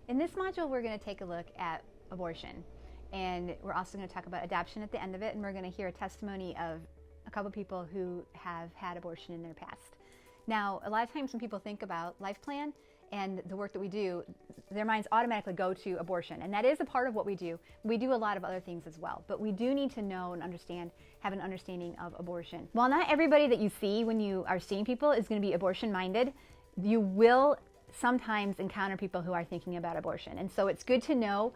In this module, we're going to take a look at abortion, and we're also going to talk about adoption at the end of it, and we're going to hear a testimony of a couple people who have had abortion in their past. Now, a lot of times when people think about LifePlan and the work that we do, their minds automatically go to abortion, and that is a part of what we do. We do a lot of other things as well, but we do need to know and understand, have an understanding of abortion. While not everybody that you see when you are seeing people is going to be abortion-minded, you will sometimes encounter people who are thinking about abortion. And so it's good to know,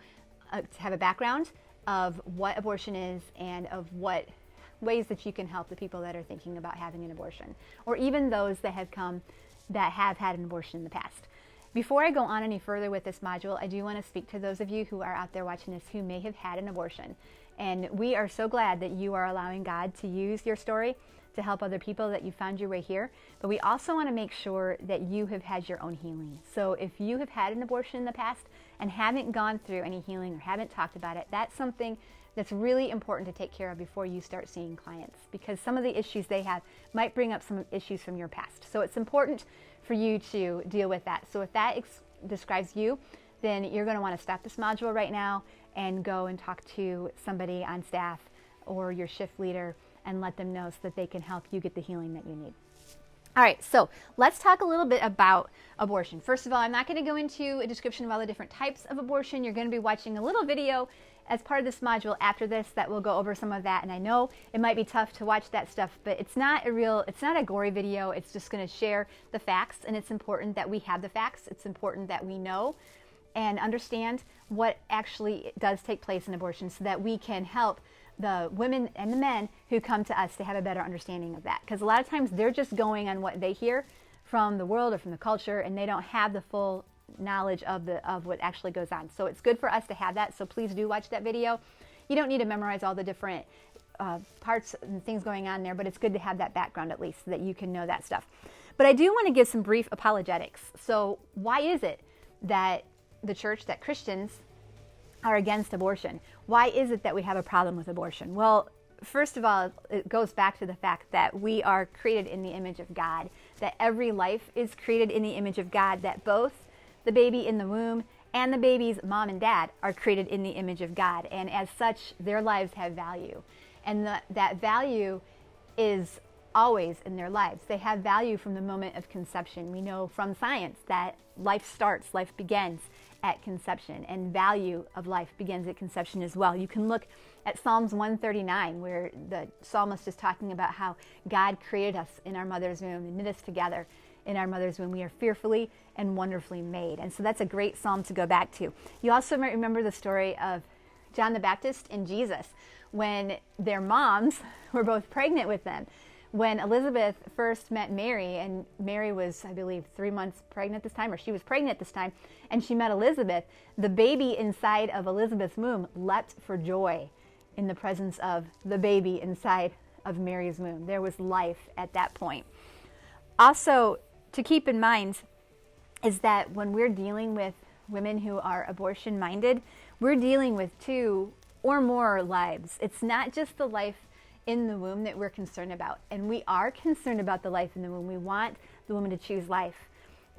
to have a background of what abortion is and of what ways that you can help the people that are thinking about having an abortion, or even those that have had an abortion in the past. Before I go on any further with this module, I do want to speak to those of you who are out there watching this who may have had an abortion. And we are so glad that you are allowing God to use your story to help other people, that you found your way here. But we also want to make sure that you have had your own healing. So if you have had an abortion in the past and haven't gone through any healing or haven't talked about it, that's something that's really important to take care of before you start seeing clients, because some of the issues they have might bring up some issues from your past. So it's important for you to deal with that. So if that describes you, then you're going to want to stop this module right now and go and talk to somebody on staff or your shift leader and let them know so that they can help you get the healing that you need. All right, so let's talk a little bit about abortion. First of all, I'm not going to go into a description of all the different types of abortion. You're going to be watching a little video as part of this module after this that will go over some of that. And I know it might be tough to watch that stuff, but it's not a gory video. It's just going to share the facts, and it's important that we have the facts. It's important that we know and understand what actually does take place in abortion so that we can help the women and the men who come to us to have a better understanding of that. Because a lot of times they're just going on what they hear from the world or from the culture, and they don't have the full knowledge of what actually goes on. So it's good for us to have that, so please do watch that video. You don't need to memorize all the different parts and things going on there, but it's good to have that background at least so that you can know that stuff. But I do want to give some brief apologetics. So why is it that the church, that Christians are against abortion? Why is it that we have a problem with abortion? Well, first of all, it goes back to the fact that we are created in the image of God, that every life is created in the image of God, that both the baby in the womb and the baby's mom and dad are created in the image of God, and as such, their lives have value. And that value is always in their lives. They have value from the moment of conception. We know from science that life begins at conception, and value of life begins at conception as well. You can look at Psalms 139, where the psalmist is talking about how God created us in our mother's womb and knit us together in our mother's womb. We are fearfully and wonderfully made. And so that's a great psalm to go back to. You also might remember the story of John the Baptist and Jesus, when their moms were both pregnant with them. When Elizabeth first met Mary, and Mary was, I believe, 3 months pregnant this time, or she was pregnant this time, and she met Elizabeth, the baby inside of Elizabeth's womb leapt for joy in the presence of the baby inside of Mary's womb. There was life at that point. Also, to keep in mind is that when we're dealing with women who are abortion-minded, we're dealing with 2 or more lives. It's not just the life in the womb that we're concerned about. And we are concerned about the life in the womb. We want the woman to choose life,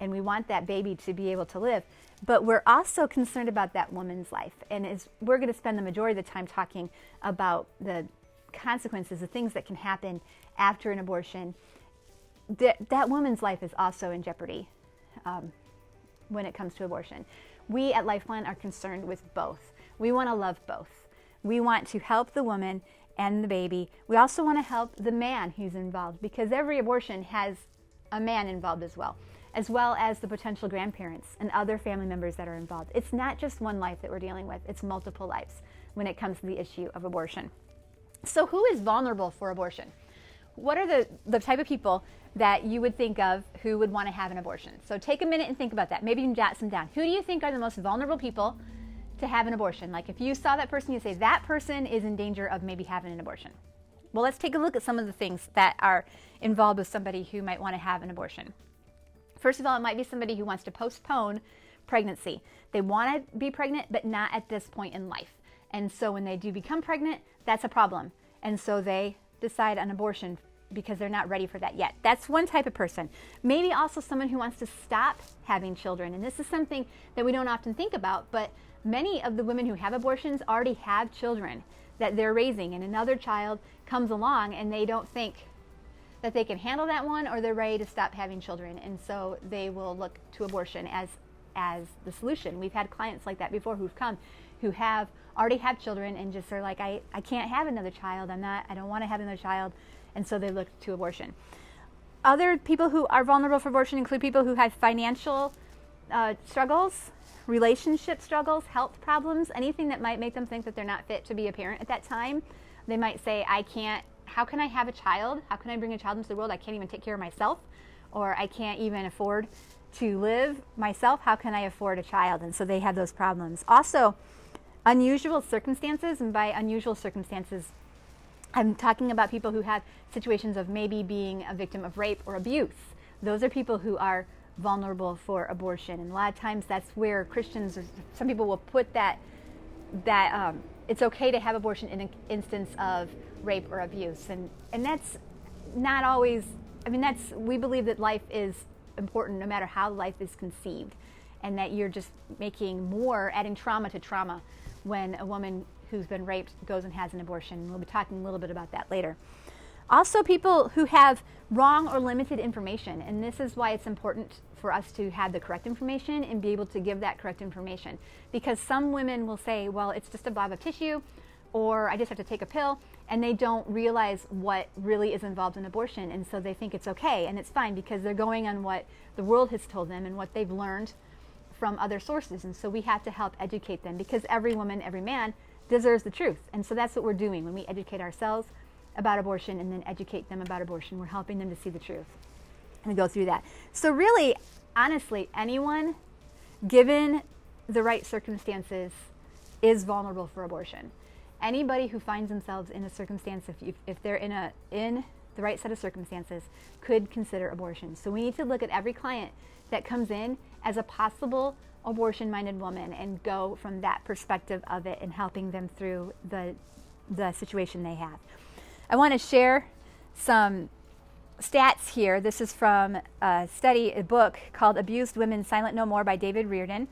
and we want that baby to be able to live. But we're also concerned about that woman's life. And as we're going to spend the majority of the time talking about the consequences, the things that can happen after an abortion, that woman's life is also in jeopardy when it comes to abortion. We at LifePlan are concerned with both. We want to love both. We want to help the woman and the baby. We also want to help the man who's involved, because every abortion has a man involved as well as the potential grandparents and other family members that are involved. It's not just one life that we're dealing with, it's multiple lives when it comes to the issue of abortion. So who is vulnerable for abortion? What are the type of people that you would think of who would want to have an abortion? So take a minute and think about that. Maybe you can jot some down. Who do you think are the most vulnerable people to have an abortion? Like if you saw that person, you'd say that person is in danger of maybe having an abortion. Well, let's take a look at some of the things that are involved with somebody who might want to have an abortion. First of all, it might be somebody who wants to postpone pregnancy. They want to be pregnant, but not at this point in life. And so when they do become pregnant, that's a problem. And so they decide on abortion because they're not ready for that yet. That's one type of person. Maybe also someone who wants to stop having children. And this is something that we don't often think about, but many of the women who have abortions already have children that they're raising, and another child comes along and they don't think that they can handle that one, or they're ready to stop having children, and so they will look to abortion as the solution. We've had clients like that before who've come, who already have children and just are like, I can't have another child. I don't want to have another child, and so they look to abortion. Other people who are vulnerable for abortion include people who have financial struggles, relationship struggles, health problems, anything that might make them think that they're not fit to be a parent at that time. They might say, how can I have a child? How can I bring a child into the world? I can't even take care of myself, or I can't even afford to live myself. How can I afford a child? And so they have those problems. Also, unusual circumstances, and by unusual circumstances, I'm talking about people who have situations of maybe being a victim of rape or abuse. Those are people who are vulnerable for abortion, and a lot of times that's where Christians, or some people will put that it's okay to have abortion in an instance of rape or abuse, and that's not always. I mean, we believe that life is important no matter how life is conceived, and that you're just adding trauma to trauma when a woman who's been raped goes and has an abortion. We'll be talking a little bit about that later. Also, people who have wrong or limited information, and this is why it's important for us to have the correct information and be able to give that correct information. Because some women will say, well, it's just a blob of tissue, or I just have to take a pill, and they don't realize what really is involved in abortion, and so they think it's okay, and it's fine because they're going on what the world has told them and what they've learned from other sources. And so we have to help educate them, because every woman, every man deserves the truth. And so that's what we're doing when we educate ourselves about abortion and then educate them about abortion. We're helping them to see the truth. And we go through that. So really, honestly, anyone, given the right circumstances, is vulnerable for abortion. Anybody who finds themselves in a circumstance, if they're in the right set of circumstances, could consider abortion. So we need to look at every client that comes in as a possible abortion-minded woman and go from that perspective of it and helping them through the situation they have. I want to share some stats here. This is from a book called Abused Women Silent No More by David Reardon.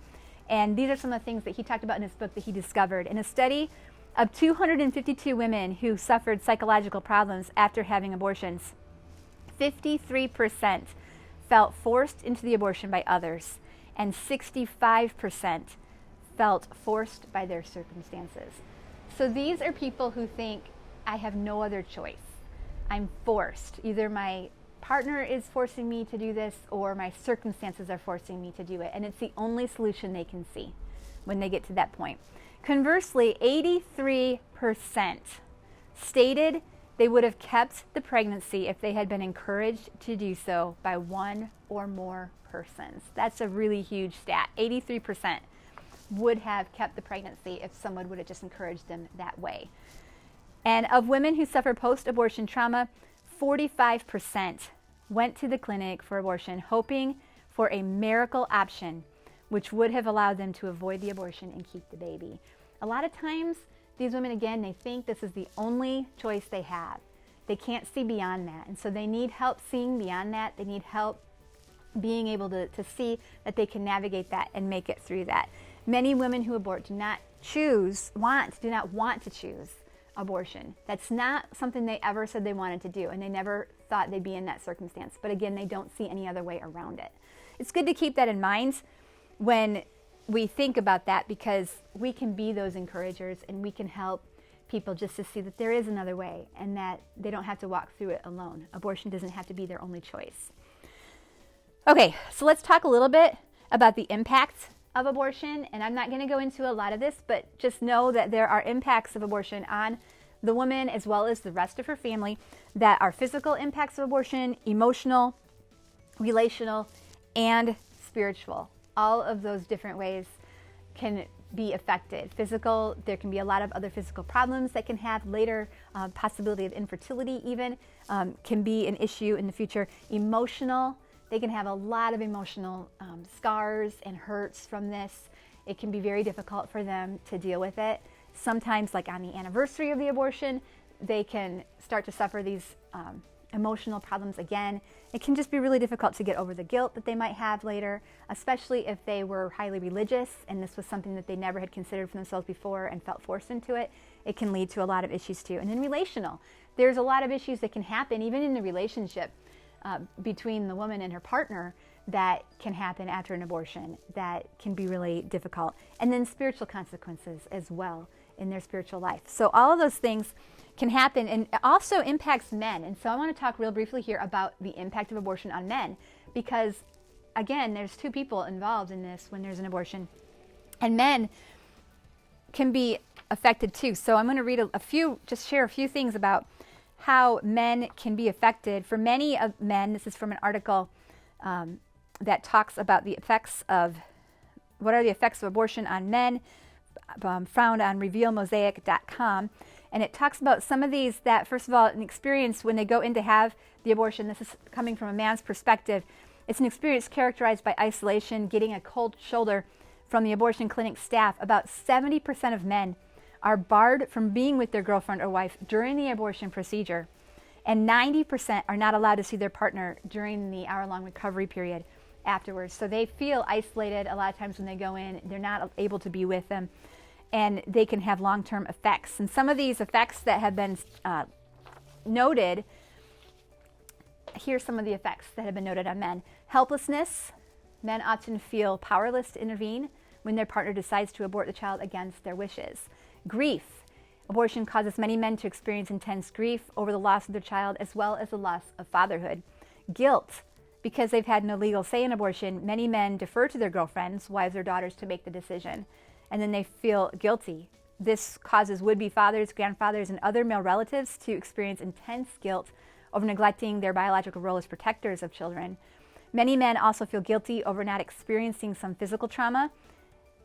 And these are some of the things that he talked about in his book that he discovered. In a study of 252 women who suffered psychological problems after having abortions, 53% felt forced into the abortion by others, and 65% felt forced by their circumstances. So these are people who think, I have no other choice. I'm forced. Either my partner is forcing me to do this, or my circumstances are forcing me to do it. And it's the only solution they can see when they get to that point. Conversely, 83% stated they would have kept the pregnancy if they had been encouraged to do so by one or more persons. That's a really huge stat. 83% would have kept the pregnancy if someone would have just encouraged them that way. And of women who suffer post-abortion trauma, 45% went to the clinic for abortion hoping for a miracle option, which would have allowed them to avoid the abortion and keep the baby. A lot of times, these women, again, they think this is the only choice they have. They can't see beyond that, and so they need help seeing beyond that. They need help being able to see that they can navigate that and make it through that. Many women who abort do not want to choose abortion. That's not something they ever said they wanted to do, and they never thought they'd be in that circumstance. But again, they don't see any other way around it. It's good to keep that in mind when we think about that, because we can be those encouragers and we can help people just to see that there is another way and that they don't have to walk through it alone. Abortion doesn't have to be their only choice. Okay, so let's talk a little bit about the impacts of abortion, and I'm not going to go into a lot of this, but just know that there are impacts of abortion on the woman as well as the rest of her family that are physical impacts of abortion, emotional, relational, and spiritual. All of those different ways can be affected. Physical, there can be a lot of other physical problems that can have later, possibility of infertility even, can be an issue in the future. Emotional, they can have a lot of emotional scars and hurts from this. It can be very difficult for them to deal with it. Sometimes, like on the anniversary of the abortion, they can start to suffer these emotional problems again. It can just be really difficult to get over the guilt that they might have later, especially if they were highly religious and this was something that they never had considered for themselves before and felt forced into it. It can lead to a lot of issues too. And then relational. There's a lot of issues that can happen even in the relationship between the woman and her partner that can happen after an abortion that can be really difficult. And then spiritual consequences as well in their spiritual life. So all of those things can happen, and it also impacts men. And so I want to talk real briefly here about the impact of abortion on men, because again, there's two people involved in this when there's an abortion, and men can be affected too. So I'm going to read just share a few things about how men can be affected. For many of men, this is from an article that talks about the effects of, what are the effects of abortion on men, found on revealmosaic.com. And it talks about some of these that, first of all, an experience when they go in to have the abortion. This is coming from a man's perspective. It's an experience characterized by isolation, getting a cold shoulder from the abortion clinic staff. About 70% of men are barred from being with their girlfriend or wife during the abortion procedure. And 90% are not allowed to see their partner during the hour-long recovery period afterwards. So they feel isolated a lot of times when they go in. They're not able to be with them. And they can have long-term effects. And some of these effects that have been noted, here's some of the effects that have been noted on men. Helplessness. Men often feel powerless to intervene when their partner decides to abort the child against their wishes. Grief. Abortion causes many men to experience intense grief over the loss of their child, as well as the loss of fatherhood. Guilt. Because they've had no legal say in abortion, many men defer to their girlfriends, wives, or daughters to make the decision. And then they feel guilty. This causes would-be fathers, grandfathers, and other male relatives to experience intense guilt over neglecting their biological role as protectors of children. Many men also feel guilty over not experiencing some physical trauma,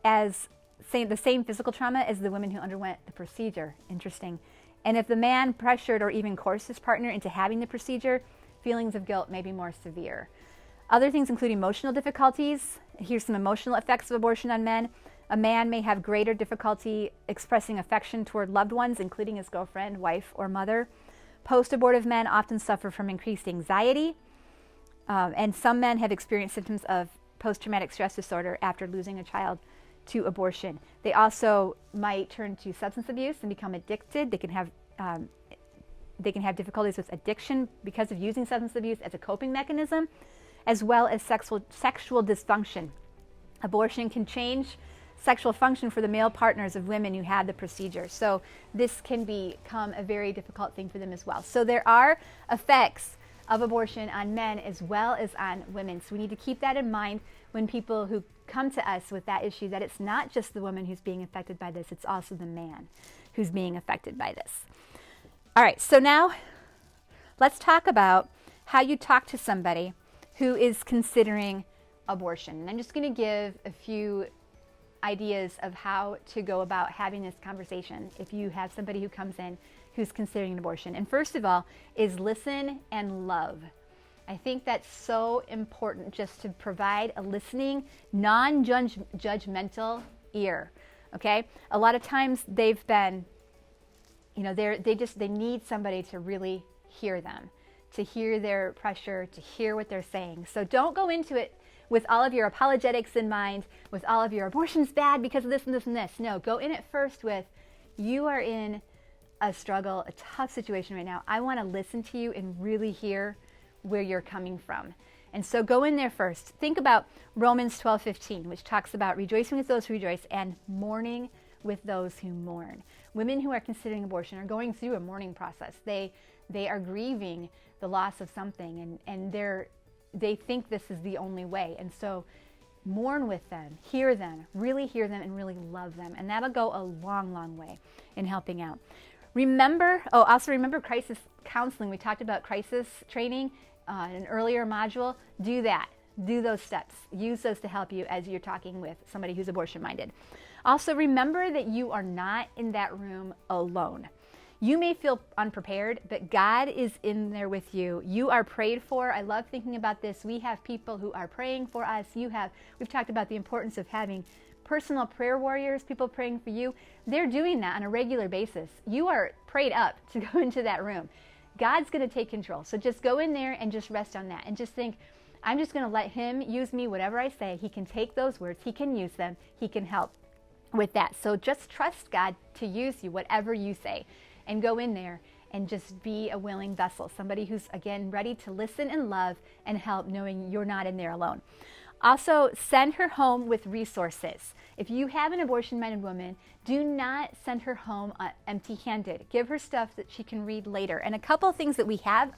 the same physical trauma as the women who underwent the procedure. Interesting. And if the man pressured or even coerced his partner into having the procedure, feelings of guilt may be more severe. Other things include emotional difficulties. Here's some emotional effects of abortion on men. A man may have greater difficulty expressing affection toward loved ones, including his girlfriend, wife, or mother. Post-abortive men often suffer from increased anxiety, and some men have experienced symptoms of post-traumatic stress disorder after losing a child to abortion. They also might turn to substance abuse and become addicted. They can have difficulties with addiction because of using substance abuse as a coping mechanism, as well as sexual dysfunction. Abortion can change sexual function for the male partners of women who had the procedure. So this can become a very difficult thing for them as well. So there are effects of abortion on men as well as on women. So we need to keep that in mind when people who come to us with that issue, that it's not just the woman who's being affected by this, it's also the man who's being affected by this. All right, so now let's talk about how you talk to somebody who is considering abortion. And I'm just going to give a few ideas of how to go about having this conversation if you have somebody who comes in who's considering an abortion. And first of all is listen and love. I think that's so important, just to provide a listening, non-judgmental ear. Okay? A lot of times they've been, they need somebody to really hear them, to hear their pressure, to hear what they're saying. So don't go into it with all of your apologetics in mind, with all of your abortion's bad because of this and this and this. No, go in it first with, you are in a struggle, a tough situation right now. I want to listen to you and really hear where you're coming from. And so go in there first. Think about Romans 12:15, which talks about rejoicing with those who rejoice and mourning with those who mourn. Women who are considering abortion are going through a mourning process. They are grieving the loss of something, and they think this is the only way. And so mourn with them, hear them, and really love them. And that'll go a long, long way in helping out. Also remember crisis counseling. We talked about crisis training in an earlier module. Do that. Do those steps. Use those to help you as you're talking with somebody who's abortion-minded. Also remember that you are not in that room alone. You may feel unprepared, but God is in there with you. You are prayed for. I love thinking about this. We have people who are praying for us. We've talked about the importance of having personal prayer warriors, people praying for you. They're doing that on a regular basis. You are prayed up to go into that room. God's going to take control. So just go in there and just rest on that and just think, I'm just going to let him use me, whatever I say. He can take those words. He can use them. He can help with that. So just trust God to use you, whatever you say, and go in there and just be a willing vessel, somebody who's, again, ready to listen and love and help, knowing you're not in there alone. Also, send her home with resources. If you have an abortion-minded woman, do not send her home empty-handed. Give her stuff that she can read later. And a couple of things that we have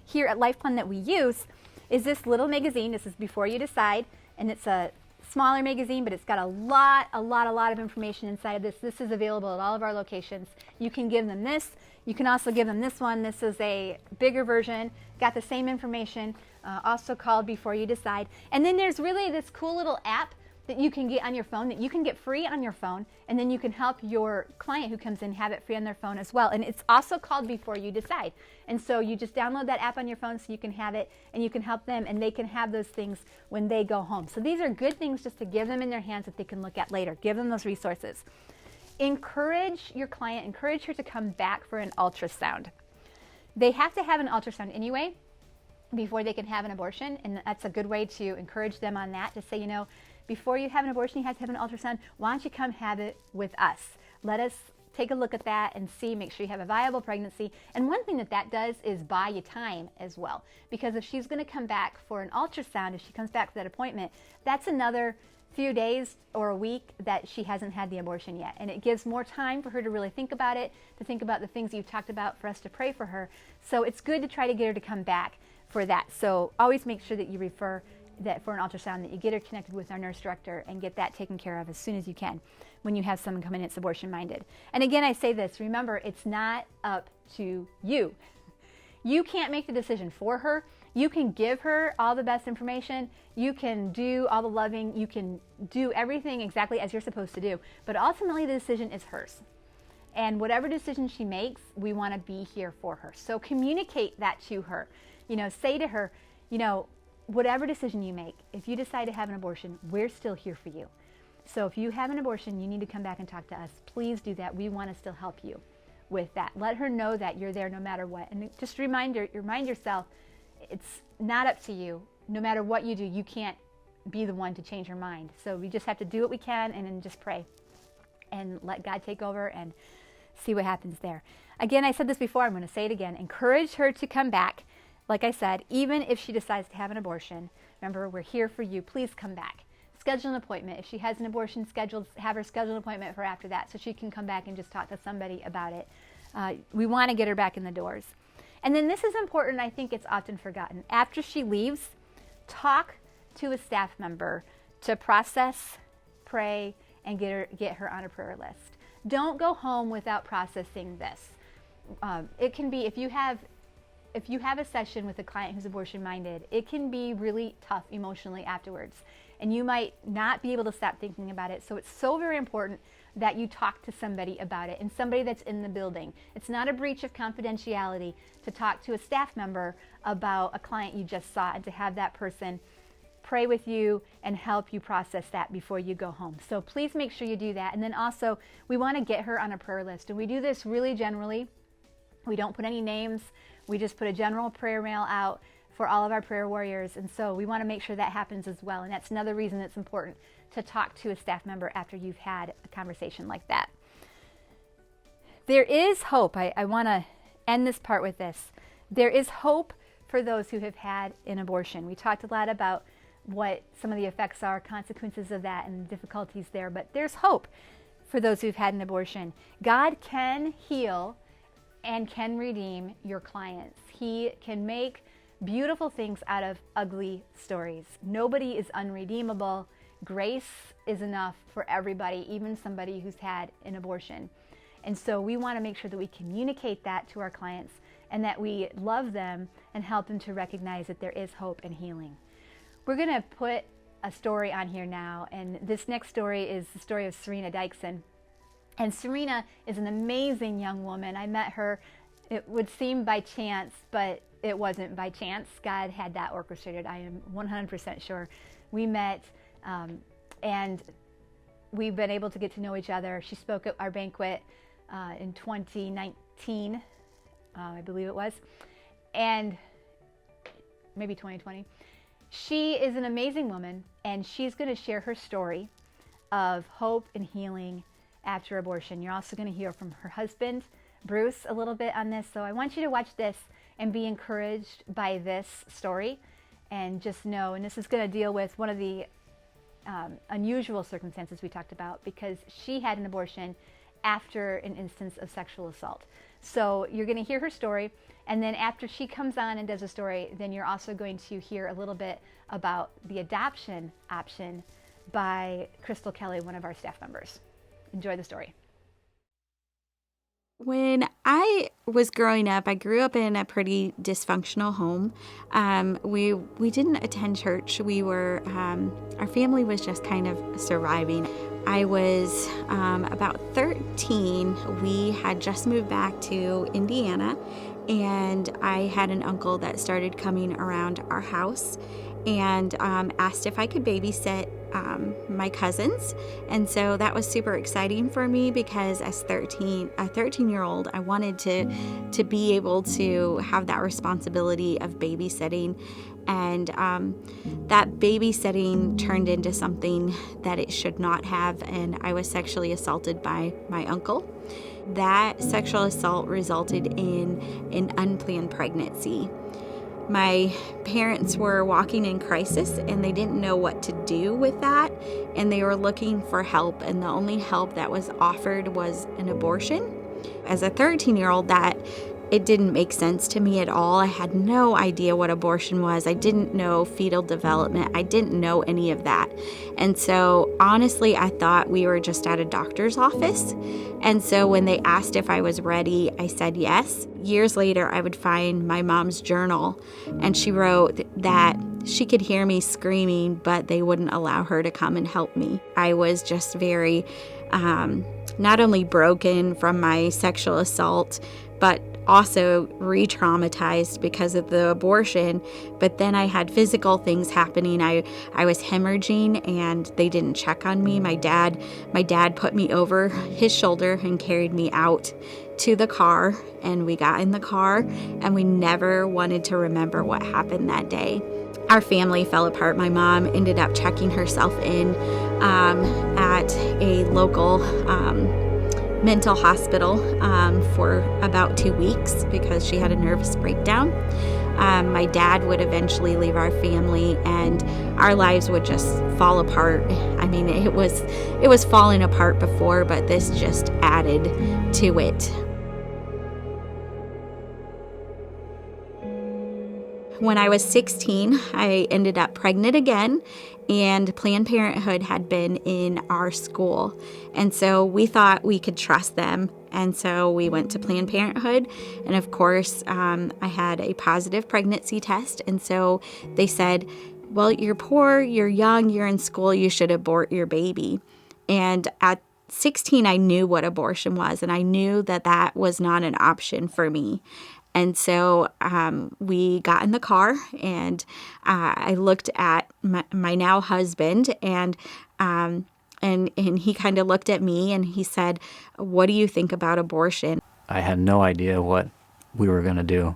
here at LifePlan that we use is this little magazine. This is Before You Decide, and it's a smaller magazine, but it's got a lot of information inside of this. This is available at all of our locations. You can give them this. You can also give them this one. This is a bigger version, got the same information, also called Before You Decide. And then there's really this cool little app that you can get on your phone, that you can get free on your phone, and then you can help your client who comes in have it free on their phone as well. And it's also called Before You Decide. And so you just download that app on your phone so you can have it, and you can help them, and they can have those things when they go home. So these are good things just to give them in their hands that they can look at later. Give them those resources. Encourage your client, encourage her to come back for an ultrasound. They have to have an ultrasound anyway before they can have an abortion, and that's a good way to encourage them on that, to say, you know, before you have an abortion, you have to have an ultrasound. Why don't you come have it with us? Let us take a look at that and see, make sure you have a viable pregnancy. And one thing that that does is buy you time as well. Because if she's going to come back for an ultrasound, if she comes back for that appointment, that's another few days or a week that she hasn't had the abortion yet. And it gives more time for her to really think about it, to think about the things you've talked about, for us to pray for her. So it's good to try to get her to come back for that. So always make sure that you refer that for an ultrasound, that you get her connected with our nurse director and get that taken care of as soon as you can when you have someone come in that's abortion minded. And again, I say this, remember, it's not up to you. You can't make the decision for her. You can give her all the best information. You can do all the loving. You can do everything exactly as you're supposed to do. But ultimately, the decision is hers. And whatever decision she makes, we want to be here for her. So communicate that to her. You know, say to her, you know, whatever decision you make, if you decide to have an abortion, we're still here for you. So if you have an abortion, you need to come back and talk to us. Please do that. We want to still help you with that. Let her know that you're there no matter what. And just remind yourself, it's not up to you. No matter what you do, you can't be the one to change her mind. So we just have to do what we can and then just pray and let God take over and see what happens there. Again, I said this before, I'm going to say it again. Encourage her to come back. Like I said, even if she decides to have an abortion, remember, we're here for you. Please come back. Schedule an appointment. If she has an abortion scheduled, have her schedule an appointment for after that so she can come back and just talk to somebody about it. We want to get her back in the doors. And then this is important. I think it's often forgotten. After she leaves, talk to a staff member to process, pray, and get her on a prayer list. Don't go home without processing this. It can be, if you have a session with a client who's abortion-minded, it can be really tough emotionally afterwards. And you might not be able to stop thinking about it. So it's so very important that you talk to somebody about it, and somebody that's in the building. It's not a breach of confidentiality to talk to a staff member about a client you just saw, and to have that person pray with you and help you process that before you go home. So please make sure you do that. And then also, we want to get her on a prayer list. And we do this really generally. We don't put any names. We just put a general prayer mail out for all of our prayer warriors. And so we want to make sure that happens as well. And that's another reason it's important to talk to a staff member after you've had a conversation like that. There is hope. I want to end this part with this. There is hope for those who have had an abortion. We talked a lot about what some of the effects are, consequences of that, and difficulties there. But there's hope for those who've had an abortion. God can heal and can redeem your clients. He can make beautiful things out of ugly stories. Nobody is unredeemable. Grace is enough for everybody, even somebody who's had an abortion. And so we want to make sure that we communicate that to our clients, and that we love them and help them to recognize that there is hope and healing. We're going to put a story on here now, and this next story is the story of Serena Dykson. And Serena is an amazing young woman. I met her, it would seem by chance, but it wasn't by chance. God had that orchestrated, I am 100% sure. We met, and we've been able to get to know each other. She spoke at our banquet in 2019, I believe it was, and maybe 2020. She is an amazing woman, and she's going to share her story of hope and healing after abortion. You're also going to hear from her husband, Bruce, a little bit on this. So I want you to watch this and be encouraged by this story, and just know, and this is going to deal with one of the unusual circumstances we talked about, because she had an abortion after an instance of sexual assault. So you're going to hear her story, and then after she comes on and does a story, then you're also going to hear a little bit about the adoption option by Crystal Kelly, one of our staff members. Enjoy the story. When I was growing up, I grew up in a pretty dysfunctional home. We didn't attend church. We were our family was just kind of surviving. I was about 13. We had just moved back to Indiana, and I had an uncle that started coming around our house and asked if I could babysit my cousins. And so that was super exciting for me, because as a 13-year-old, I wanted to be able to have that responsibility of babysitting. And that babysitting turned into something that it should not have, and I was sexually assaulted by my uncle. That sexual assault resulted in an unplanned pregnancy. My parents were walking in crisis, and they didn't know what to do with that, and they were looking for help, and the only help that was offered was an abortion. As a 13-year-old, that it didn't make sense to me at all. I had no idea what abortion was. I didn't know fetal development. I didn't know any of that. And so honestly, I thought we were just at a doctor's office. And so when they asked if I was ready, I said yes. Years later, I would find my mom's journal, and she wrote that she could hear me screaming, but they wouldn't allow her to come and help me. I was just very, not only broken from my sexual assault, but also re-traumatized because of the abortion. But then I had physical things happening. I was hemorrhaging, and they didn't check on me. My dad put me over his shoulder and carried me out to the car, and we got in the car, and we never wanted to remember what happened that day. Our family fell apart. My mom ended up checking herself in at a local mental hospital for about 2 weeks because she had a nervous breakdown. My dad would eventually leave our family, and our lives would just fall apart. I mean, it was falling apart before, but this just added to it. When I was 16, I ended up pregnant again, and Planned Parenthood had been in our school. And so we thought we could trust them. And so we went to Planned Parenthood. And of course, I had a positive pregnancy test. And so they said, well, you're poor, you're young, you're in school, you should abort your baby. And at 16, I knew what abortion was, and I knew that that was not an option for me. And so we got in the car, and I looked at my now husband, and he kind of looked at me, and he said, "What do you think about abortion?" I had no idea what we were going to do.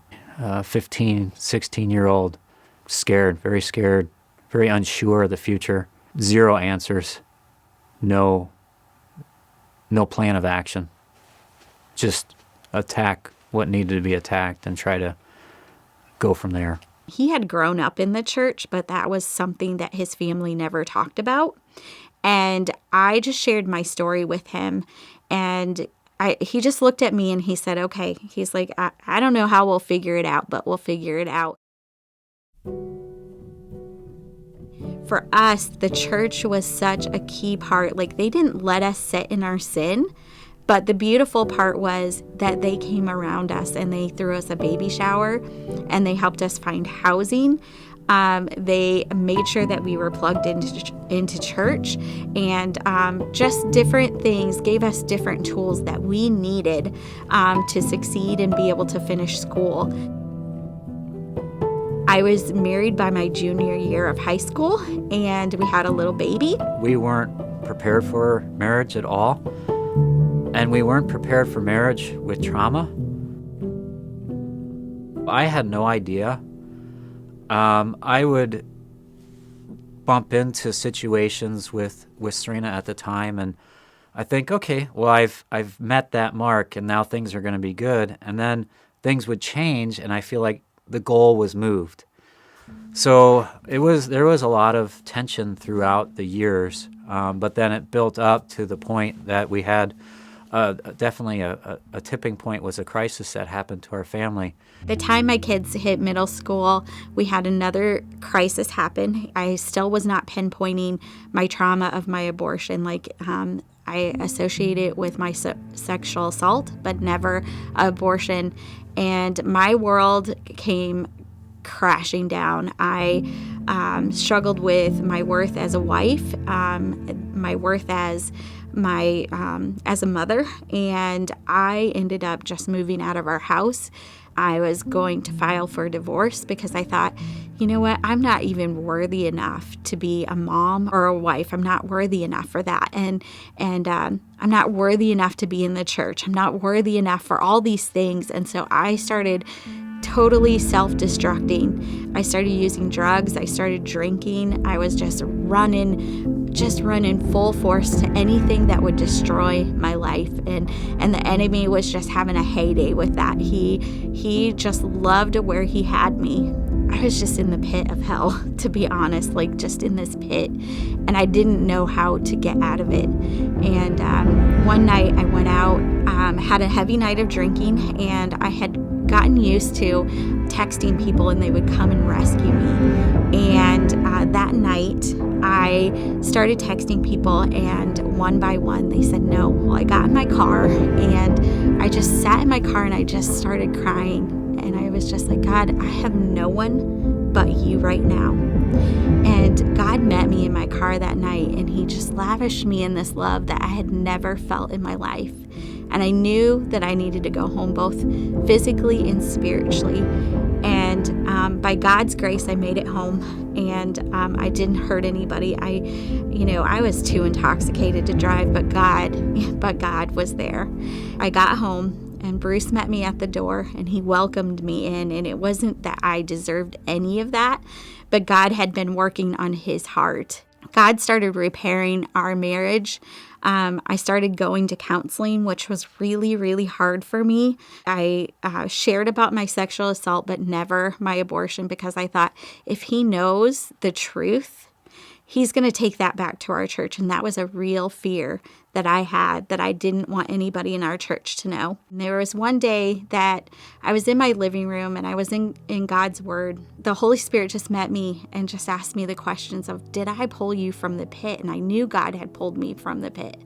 15, 16-year-old, scared, very unsure of the future, zero answers, no plan of action, just attack what needed to be attacked and try to go from there. He had grown up in the church, but that was something that his family never talked about. And I just shared my story with him, and he just looked at me and he said, okay. He's like, I don't know how we'll figure it out, but we'll figure it out. For us, the church was such a key part. Like, they didn't let us sit in our sin. But the beautiful part was that they came around us, and they threw us a baby shower, and they helped us find housing. They made sure that we were plugged into church, and just different things, gave us different tools that we needed to succeed and be able to finish school. I was married by my junior year of high school, and we had a little baby. We weren't prepared for marriage at all. And we weren't prepared for marriage with trauma. I had no idea. I would bump into situations with Serena at the time, and I think, okay, well, I've met that mark, and now things are going to be good. And then things would change, and I feel like the goal was moved. So there was a lot of tension throughout the years, but then it built up to the point that we had definitely a tipping point. Was a crisis that happened to our family. The time my kids hit middle school, we had another crisis happen. I still was not pinpointing my trauma of my abortion. I associate it with my sexual assault, but never abortion. And my world came crashing down. I struggled with my worth as a wife, my worth as a mother, and I ended up just moving out of our house. I was going to file for divorce because I thought, you know what, I'm not even worthy enough to be a mom or a wife. I'm not worthy enough for that. And I'm not worthy enough to be in the church. I'm not worthy enough for all these things. And so I started totally self-destructing. I started using drugs. I started drinking. I was just running full force to anything that would destroy my life. And the enemy was just having a heyday with that. He just loved where he had me. I was just in the pit of hell, to be honest, just in this pit. And I didn't know how to get out of it. And one night I went out, had a heavy night of drinking, and I had gotten used to texting people and they would come and rescue me. And that night I started texting people, and one by one they said no. Well, I got in my car and I just sat in my car and I just started crying. And I was just like, God, I have no one but you right now. And God met me in my car that night, and he just lavished me in this love that I had never felt in my life. And I knew that I needed to go home both physically and spiritually. And by God's grace, I made it home, and I didn't hurt anybody. I was too intoxicated to drive, but God was there. I got home, and Bruce met me at the door, and he welcomed me in. And it wasn't that I deserved any of that, but God had been working on his heart. God started repairing our marriage. I started going to counseling, which was really, really hard for me. I shared about my sexual assault, but never my abortion, because I thought if he knows the truth, he's going to take that back to our church. And that was a real fear that I had, that I didn't want anybody in our church to know. And there was one day that I was in my living room and I was in God's Word. The Holy Spirit just met me and just asked me the questions of, did I pull you from the pit? And I knew God had pulled me from the pit.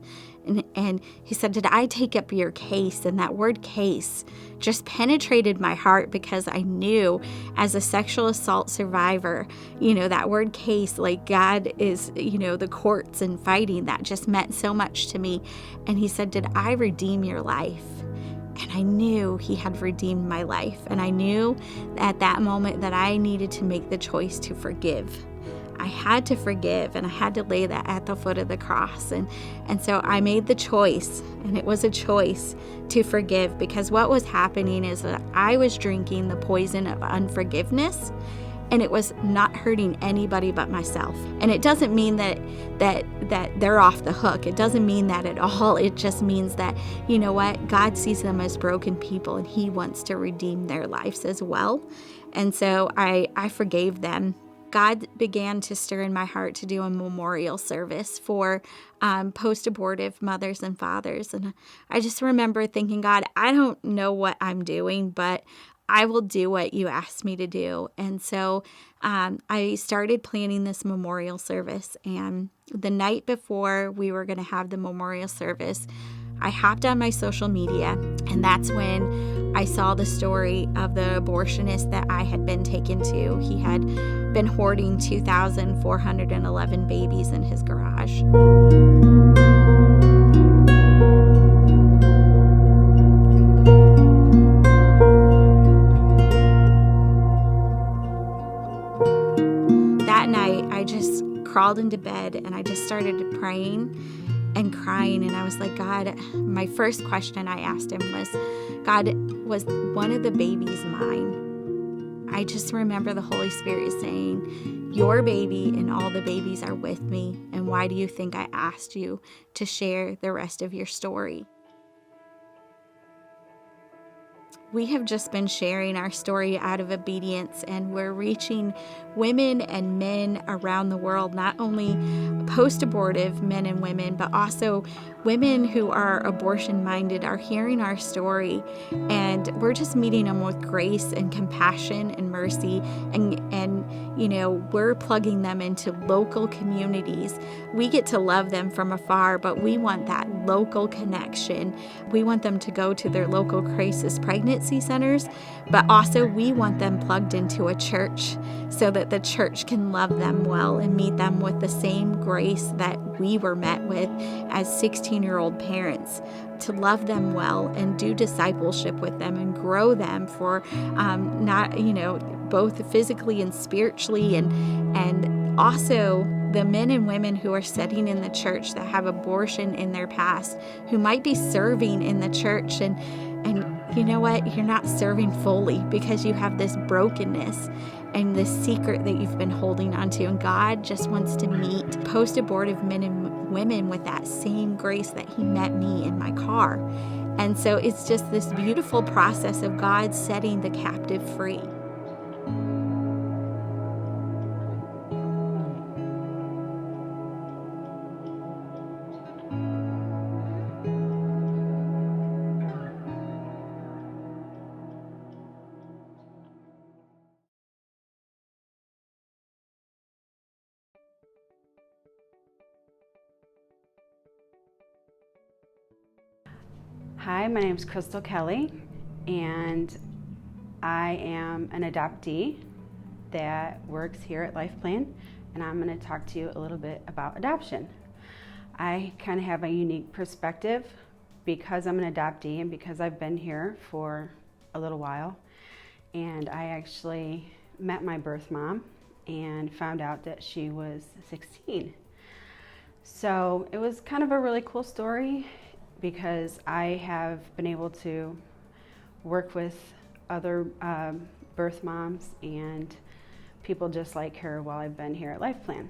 And he said, did I take up your case? And that word case just penetrated my heart, because I knew as a sexual assault survivor, that word case, God is, the courts and fighting, that just meant so much to me. And he said, did I redeem your life? And I knew he had redeemed my life. And I knew at that moment that I needed to make the choice to forgive. I had to forgive, and I had to lay that at the foot of the cross. And so I made the choice, and it was a choice to forgive, because what was happening is that I was drinking the poison of unforgiveness, and it was not hurting anybody but myself. And it doesn't mean that they're off the hook. It doesn't mean that at all. It just means that, you know what, God sees them as broken people, and he wants to redeem their lives as well. And so I forgave them. God began to stir in my heart to do a memorial service for post-abortive mothers and fathers. And I just remember thinking, God, I don't know what I'm doing, but I will do what you asked me to do. And so I started planning this memorial service. And the night before we were going to have the memorial service, I hopped on my social media, and that's when I saw the story of the abortionist that I had been taken to. He had been hoarding 2,411 babies in his garage. That night, I just crawled into bed and I just started praying and crying. And I was like, God, my first question I asked him was, God, was one of the babies mine? I just remember the Holy Spirit saying, your baby and all the babies are with me. And why do you think I asked you to share the rest of your story? We have just been sharing our story out of obedience, and we're reaching women and men around the world, not only post-abortive men and women, but also women who are abortion-minded are hearing our story, and we're just meeting them with grace and compassion and mercy, and we're plugging them into local communities. We get to love them from afar, but we want that local connection. We want them to go to their local crisis pregnancy centers, but also we want them plugged into a church so that the church can love them well and meet them with the same grace that we were met with as 16-year-old parents, to love them well and do discipleship with them and grow them for both physically and spiritually, and also the men and women who are sitting in the church that have abortion in their past, who might be serving in the church, and you know what? You're not serving fully because you have this brokenness and this secret that you've been holding onto. And God just wants to meet post-abortive men and women with that same grace that He met me in my car. And so it's just this beautiful process of God setting the captive free. Hi, my name is Crystal Kelly, and I am an adoptee that works here at LifePlan, and I'm going to talk to you a little bit about adoption. I kind of have a unique perspective because I'm an adoptee and because I've been here for a little while, and I actually met my birth mom and found out that she was 16. So it was kind of a really cool story, because I have been able to work with other birth moms and people just like her while I've been here at LifePlan.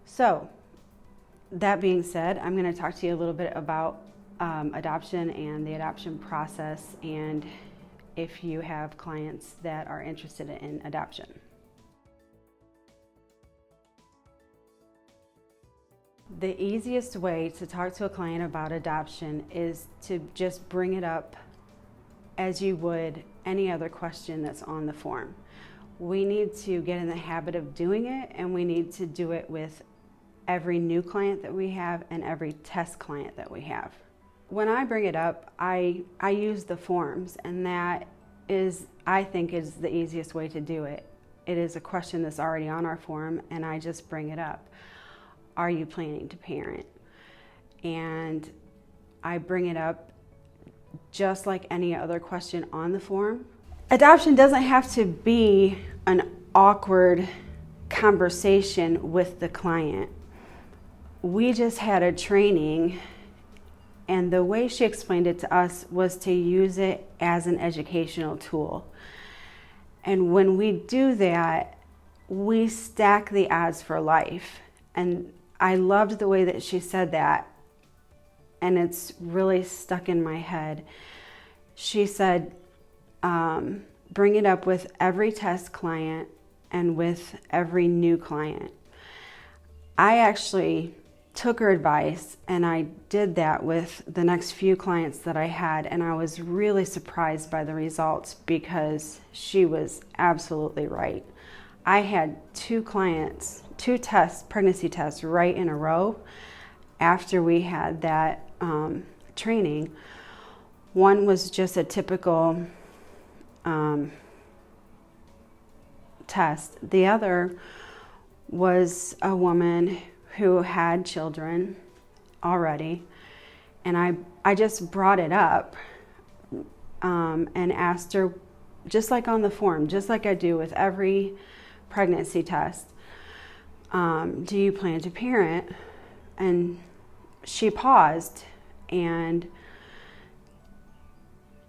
So that being said, I'm going to talk to you a little bit about adoption and the adoption process, and if you have clients that are interested in adoption. The easiest way to talk to a client about adoption is to just bring it up as you would any other question that's on the form. We need to get in the habit of doing it, and we need to do it with every new client that we have and every test client that we have. When I bring it up, I use the forms, and that is, I think, is the easiest way to do it. It is a question that's already on our form, and I just bring it up. Are you planning to parent? And I bring it up just like any other question on the form. Adoption doesn't have to be an awkward conversation with the client. We just had a training, and the way she explained it to us was to use it as an educational tool. And when we do that, we stack the odds for life. And I loved the way that she said that, and it's really stuck in my head. She said, bring it up with every test client and with every new client. I actually took her advice, and I did that with the next few clients that I had, and I was really surprised by the results because she was absolutely right. I had two pregnancy tests right in a row after we had that training. One was just a typical test. The other was a woman who had children already, and I just brought it up and asked her, just like on the form, just like I do with every pregnancy test, do you plan to parent? And she paused, and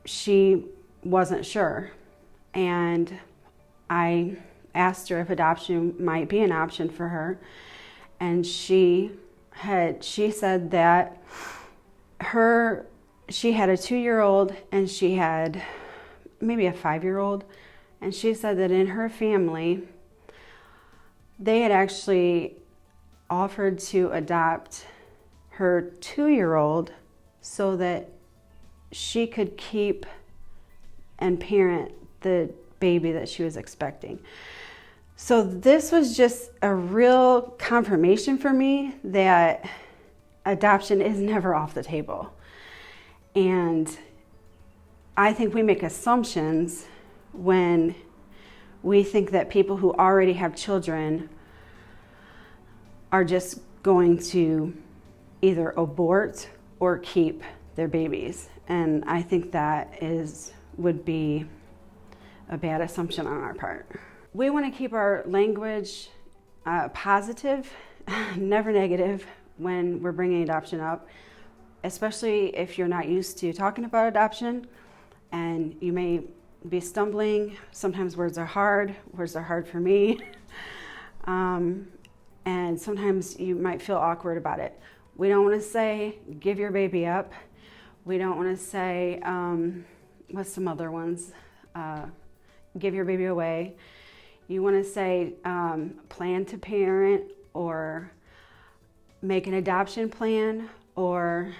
she wasn't sure. And I asked her if adoption might be an option for her, and she said that she had a 2-year-old and she had maybe a 5-year-old, and she said that in her family they had actually offered to adopt her 2-year-old so that she could keep and parent the baby that she was expecting. So this was just a real confirmation for me that adoption is never off the table. And I think we make assumptions when we think that people who already have children are just going to either abort or keep their babies. And I think that would be a bad assumption on our part. We want to keep our language positive, never negative, when we're bringing adoption up, especially if you're not used to talking about adoption and you may be stumbling. Sometimes words are hard for me. And sometimes you might feel awkward about it. We don't want to say, give your baby up. We don't want to say, what's some other ones? Give your baby away. You want to say, plan to parent, or make an adoption plan, or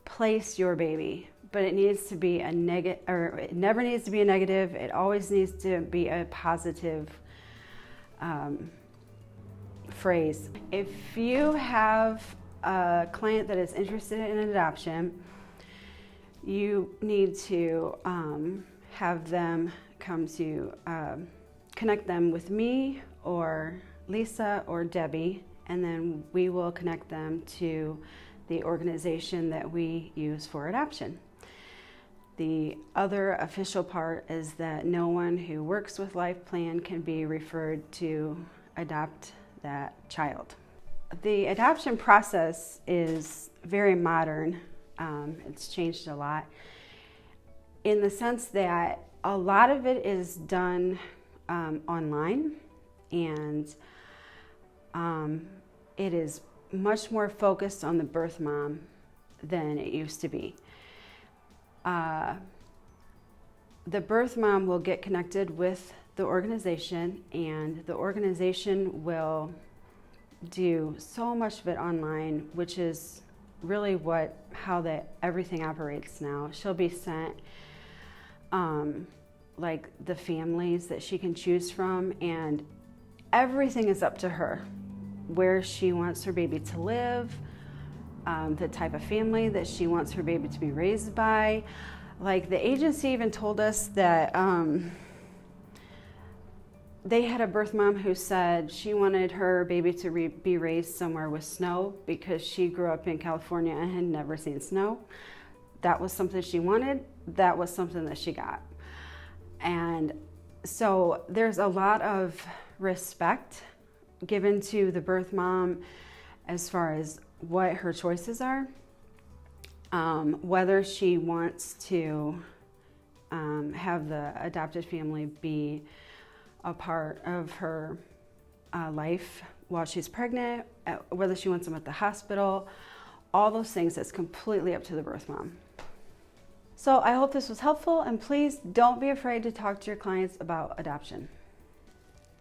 place your baby. But it needs to be a negative, or it never needs to be a negative. It always needs to be a positive phrase. If you have a client that is interested in adoption, you need to have them come to connect them with me or Lisa or Debbie, and then we will connect them to the organization that we use for adoption. The other official part is that no one who works with LifePlan can be referred to adopt that child. The adoption process is very modern. It's changed a lot in the sense that a lot of it is done online, and it is much more focused on the birth mom than it used to be. The birth mom will get connected with the organization, and the organization will do so much of it online, which is really how everything operates now. She'll be sent like the families that she can choose from, and everything is up to her. Where she wants her baby to live, the type of family that she wants her baby to be raised by. Like, the agency even told us that they had a birth mom who said she wanted her baby to be raised somewhere with snow because she grew up in California and had never seen snow. That was something she wanted. That was something that she got. And so there's a lot of respect given to the birth mom as far as what her choices are, whether she wants to have the adopted family be a part of her life while she's pregnant, whether she wants them at the hospital, all those things, that's completely up to the birth mom. So I hope this was helpful, and please don't be afraid to talk to your clients about adoption.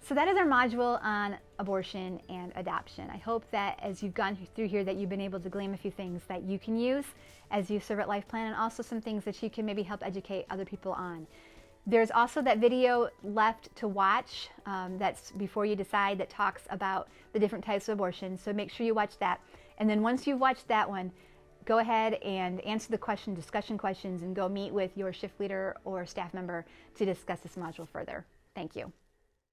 So that is our module on abortion and adoption. I hope that as you've gone through here that you've been able to glean a few things that you can use as you serve at LifePlan, and also some things that you can maybe help educate other people on. There's also that video left to watch that's before you decide, that talks about the different types of abortion. So make sure you watch that. And then once you've watched that one, go ahead and answer the discussion questions, and go meet with your shift leader or staff member to discuss this module further. Thank you.